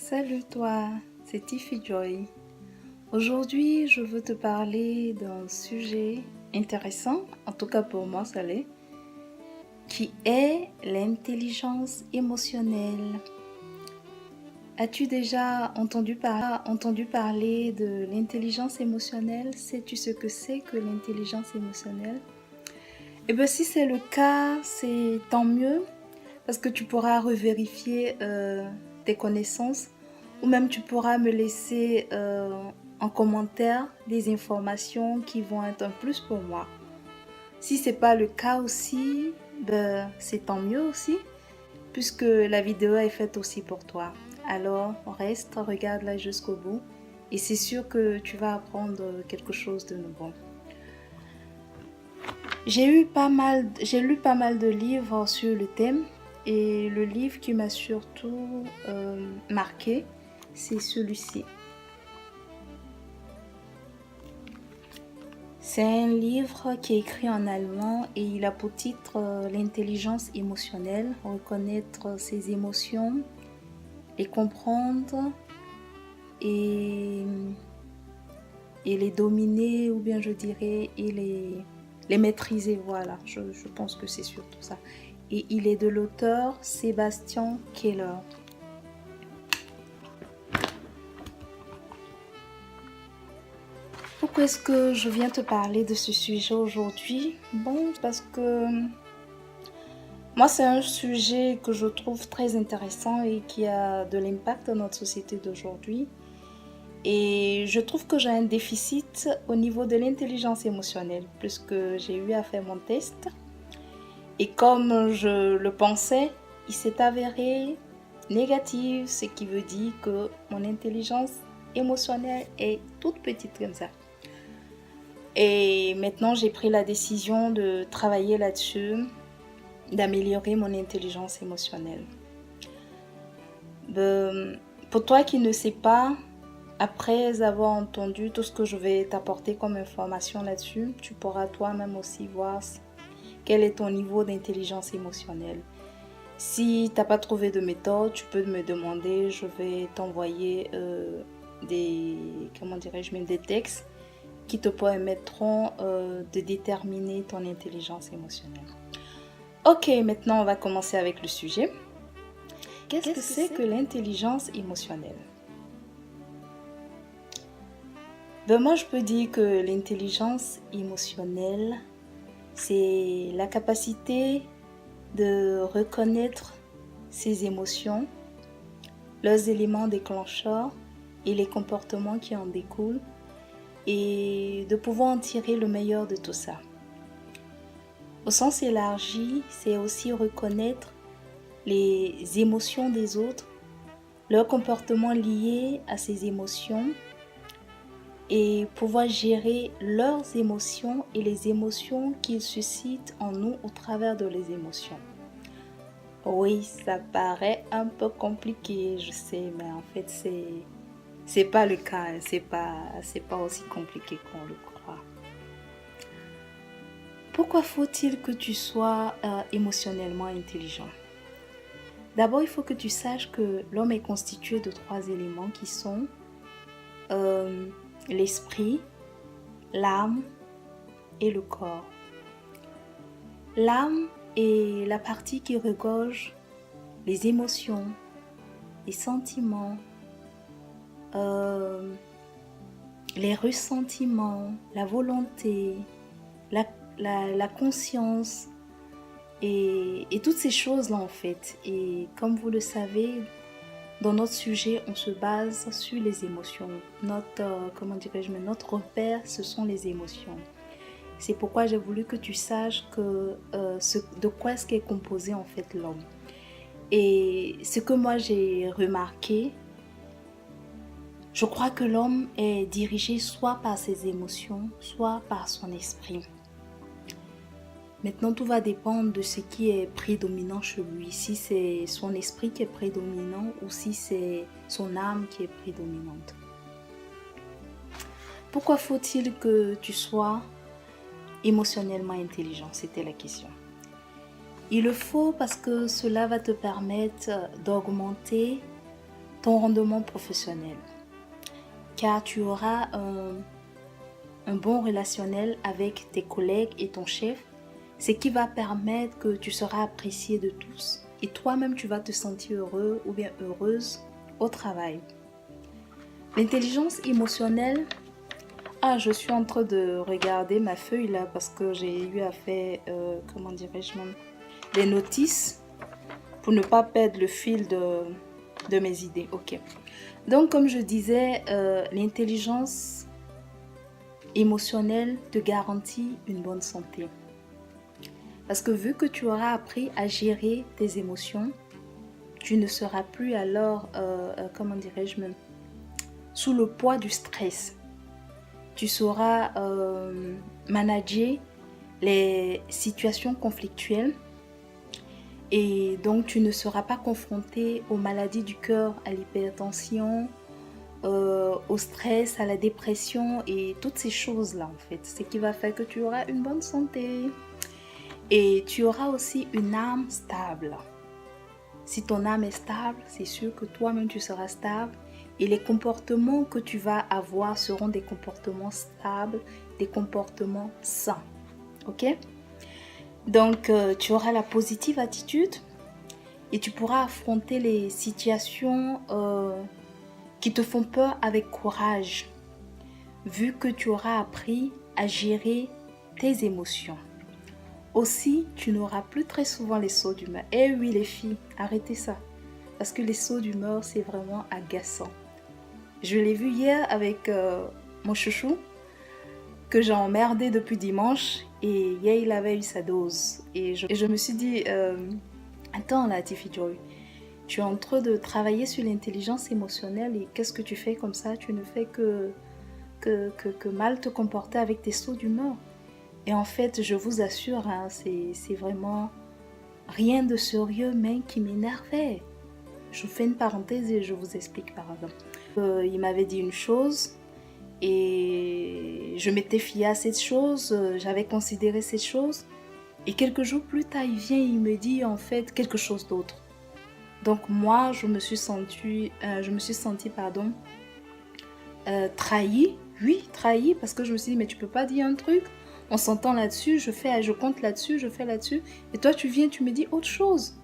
Salut toi, c'est Tiffy Joy. Aujourd'hui, je veux te parler d'un sujet intéressant, en tout cas pour moi ça l'est, qui est l'intelligence émotionnelle. As-tu déjà entendu parler de l'intelligence émotionnelle? Sais-tu ce que c'est que l'intelligence émotionnelle? Eh bien, si c'est le cas, c'est tant mieux, parce que tu pourras revérifier tes connaissances ou même tu pourras me laisser en commentaire des informations qui vont être un plus pour moi. Si c'est pas le cas aussi, ben, c'est tant mieux aussi puisque la vidéo est faite aussi pour toi. Alors reste, regarde-la jusqu'au bout et c'est sûr que tu vas apprendre quelque chose de nouveau. J'ai lu pas mal de livres sur le thème et le livre qui m'a surtout marqué, c'est celui-ci. C'est un livre qui est écrit en allemand et il a pour titre l'intelligence émotionnelle, reconnaître ses émotions, les comprendre et les dominer, ou bien je dirais et les maîtriser. Voilà, je pense que c'est surtout ça. Et il est de l'auteur Sébastien Keller. Pourquoi est-ce que je viens te parler de ce sujet aujourd'hui? Bon, parce que moi, c'est un sujet que je trouve très intéressant et qui a de l'impact dans notre société d'aujourd'hui. Et je trouve que j'ai un déficit au niveau de l'intelligence émotionnelle, puisque j'ai eu à faire mon test. Et comme je le pensais, il s'est avéré négatif, ce qui veut dire que mon intelligence émotionnelle est toute petite comme ça. Et maintenant, j'ai pris la décision de travailler là-dessus, d'améliorer mon intelligence émotionnelle. Pour toi qui ne sais pas, après avoir entendu tout ce que je vais t'apporter comme information là-dessus, tu pourras toi-même aussi voir quel est ton niveau d'intelligence émotionnelle. Si tu n'as pas trouvé de méthode, tu peux me demander, je vais t'envoyer des textes qui te permettront de déterminer ton intelligence émotionnelle. Ok, maintenant on va commencer avec le sujet. Qu'est-ce que c'est que l'intelligence émotionnelle? Moi je peux dire que l'intelligence émotionnelle, c'est la capacité de reconnaître ses émotions, leurs éléments déclencheurs et les comportements qui en découlent, et de pouvoir en tirer le meilleur de tout ça. Au sens élargi, c'est aussi reconnaître les émotions des autres, leurs comportements liés à ces émotions et pouvoir gérer leurs émotions et les émotions qu'ils suscitent en nous au travers de les émotions. Oui, ça paraît un peu compliqué, je sais, mais en fait c'est pas le cas, c'est pas aussi compliqué qu'on le croit. Pourquoi faut-il que tu sois émotionnellement intelligent? D'abord, il faut que tu saches que l'homme est constitué de 3 éléments qui sont l'esprit, l'âme et le corps. L'âme est la partie qui regorge les émotions, les sentiments, les ressentiments, la volonté, la conscience et toutes ces choses-là en fait. Et comme vous le savez, dans notre sujet, on se base sur les émotions. Notre repère, ce sont les émotions. C'est pourquoi j'ai voulu que tu saches de quoi est-ce qu'est composé en fait l'homme. Et ce que moi j'ai remarqué, je crois que l'homme est dirigé soit par ses émotions, soit par son esprit. Maintenant, tout va dépendre de ce qui est prédominant chez lui. Si c'est son esprit qui est prédominant ou si c'est son âme qui est prédominante. Pourquoi faut-il que tu sois émotionnellement intelligent? C'était la question. Il le faut parce que cela va te permettre d'augmenter ton rendement professionnel, car tu auras un bon relationnel avec tes collègues et ton chef, ce qui va permettre que tu seras apprécié de tous et toi-même tu vas te sentir heureux ou bien heureuse au travail. L'intelligence émotionnelle, je suis en train de regarder ma feuille là parce que j'ai eu à faire, comment dirais-je, des notices pour ne pas perdre le fil de mes idées. Ok. Donc comme je disais, l'intelligence émotionnelle te garantit une bonne santé. Parce que vu que tu auras appris à gérer tes émotions, tu ne seras plus alors, comment dirais-je, sous le poids du stress. Tu sauras manager les situations conflictuelles et donc tu ne seras pas confronté aux maladies du cœur, à l'hypertension, au stress, à la dépression et toutes ces choses-là en fait. Ce qui va faire que tu auras une bonne santé et tu auras aussi une âme stable. Si ton âme est stable, c'est sûr que toi-même tu seras stable et les comportements que tu vas avoir seront des comportements stables, des comportements sains. Ok? Donc, tu auras la positive attitude et tu pourras affronter les situations qui te font peur avec courage, vu que tu auras appris à gérer tes émotions. Aussi, tu n'auras plus très souvent les sauts d'humeur. Eh oui les filles, arrêtez ça. Parce que les sauts d'humeur, c'est vraiment agaçant. Je l'ai vu hier avec mon chouchou, que j'ai emmerdé depuis dimanche. Et hier, il avait eu sa dose. Et je me suis dit, attends là, Tiffy Joy, tu es en train de travailler sur l'intelligence émotionnelle et qu'est-ce que tu fais comme ça? Tu ne fais que mal te comporter avec tes sauts d'humeur. Et en fait, je vous assure, hein, c'est vraiment rien de sérieux, mais qui m'énervait. Je fais une parenthèse et je vous explique par exemple. Il m'avait dit une chose et je m'étais fiée à cette chose, j'avais considéré cette chose. Et quelques jours plus tard, il vient et il me dit en fait quelque chose d'autre. Donc moi, je me suis sentie trahie. Oui, trahie parce que je me suis dit, mais tu peux pas dire un truc. On s'entend là-dessus, je compte là-dessus, je fais là-dessus. Et toi, tu viens, tu me dis autre chose.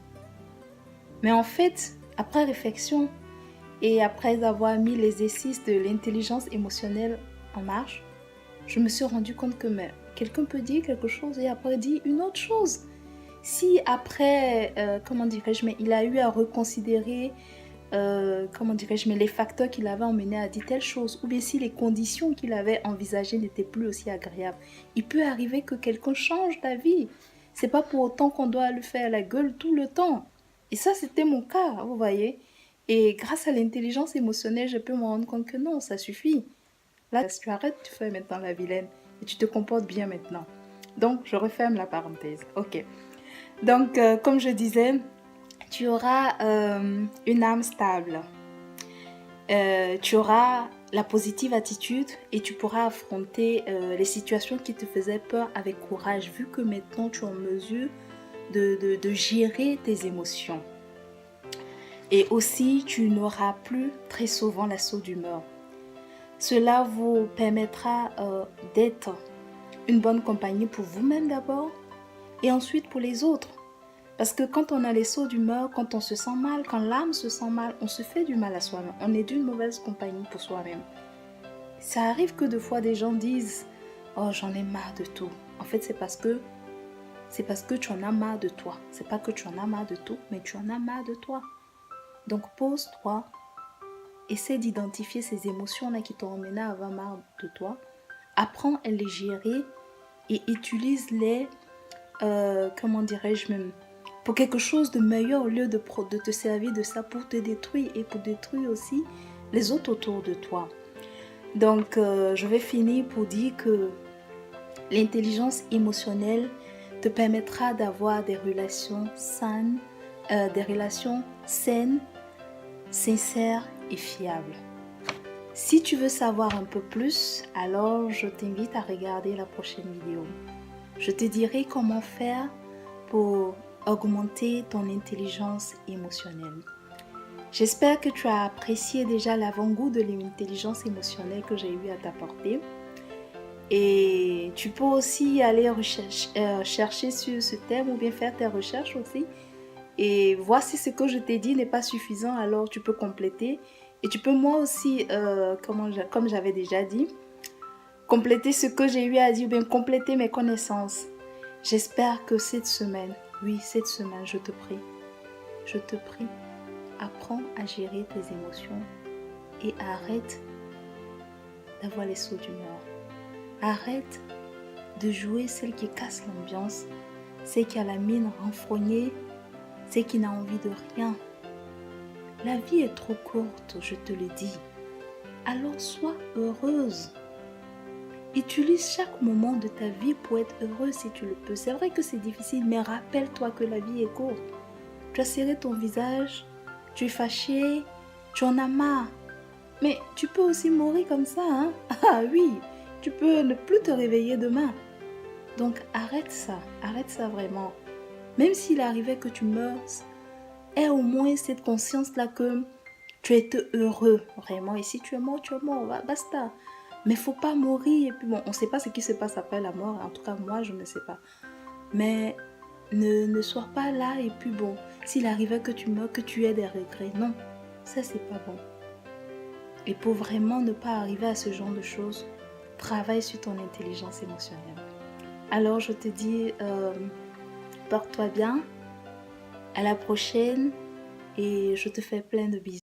Mais en fait, après réflexion et après avoir mis l'exercice de l'intelligence émotionnelle en marche, je me suis rendu compte que quelqu'un peut dire quelque chose et après dire une autre chose. Si après, comment dirais-je, mais il a eu à reconsidérer, les facteurs qui l'avaient emmené à dire telle chose, ou bien si les conditions qu'il avait envisagées n'étaient plus aussi agréables, il peut arriver que quelqu'un change d'avis. C'est pas pour autant qu'on doit lui faire la gueule tout le temps. Et ça, c'était mon cas, vous voyez. Et grâce à l'intelligence émotionnelle, je peux me rendre compte que non, ça suffit. Là, si tu arrêtes, tu fais maintenant la vilaine et tu te comportes bien maintenant. Donc, je referme la parenthèse. Ok. Donc, comme je disais, tu auras une âme stable. Tu auras la positive attitude et tu pourras affronter les situations qui te faisaient peur avec courage, vu que maintenant tu es en mesure de gérer tes émotions. Et aussi, tu n'auras plus très souvent la saut d'humeur. Cela vous permettra d'être une bonne compagnie pour vous-même d'abord et ensuite pour les autres. Parce que quand on a les sauts d'humeur, quand on se sent mal, quand l'âme se sent mal, on se fait du mal à soi-même. On est d'une mauvaise compagnie pour soi-même. Ça arrive que des fois des gens disent « Oh, j'en ai marre de tout ». En fait, c'est parce que tu en as marre de toi. C'est pas que tu en as marre de tout, mais tu en as marre de toi. Donc pose-toi, essaie d'identifier ces émotions-là qui t'ont emmené à avoir marre de toi. Apprends à les gérer et utilise-les, comment dirais-je même, pour quelque chose de meilleur au lieu de te servir de ça pour te détruire et pour détruire aussi les autres autour de toi. Donc, je vais finir pour dire que l'intelligence émotionnelle te permettra d'avoir des relations saines, sincères et fiables. Si tu veux savoir un peu plus, alors je t'invite à regarder la prochaine vidéo. Je te dirai comment faire pour augmenter ton intelligence émotionnelle. J'espère que tu as apprécié déjà l'avant-goût de l'intelligence émotionnelle que j'ai eu à t'apporter. Et tu peux aussi aller chercher sur ce thème ou bien faire tes recherches aussi. Et voir si ce que je t'ai dit n'est pas suffisant, alors tu peux compléter. Et tu peux moi aussi, comme j'avais déjà dit, compléter ce que j'ai eu à dire ou bien compléter mes connaissances. J'espère que cette semaine, oui, cette semaine, je te prie, apprends à gérer tes émotions et arrête d'avoir les sauts d'humeur. Arrête de jouer celle qui casse l'ambiance, celle qui a la mine renfrognée, celle qui n'a envie de rien. La vie est trop courte, je te le dis. Alors sois heureuse. Utilise chaque moment de ta vie pour être heureuse si tu le peux. C'est vrai que c'est difficile, mais rappelle-toi que la vie est courte. Tu as serré ton visage, tu es fâché, tu en as marre. Mais tu peux aussi mourir comme ça, hein? Ah oui, tu peux ne plus te réveiller demain. Donc arrête ça vraiment. Même s'il arrivait que tu meurs, aie au moins cette conscience-là que tu es heureux, vraiment. Et si tu es mort, basta. Mais faut pas mourir. Et puis bon, on ne sait pas ce qui se passe après la mort. En tout cas, moi, je ne sais pas. Mais ne sois pas là. Et puis bon, s'il arrivait que tu meurs, que tu aies des regrets. Non, ça, c'est pas bon. Et pour vraiment ne pas arriver à ce genre de choses, travaille sur ton intelligence émotionnelle. Alors, je te dis, porte-toi bien. À la prochaine. Et je te fais plein de bisous.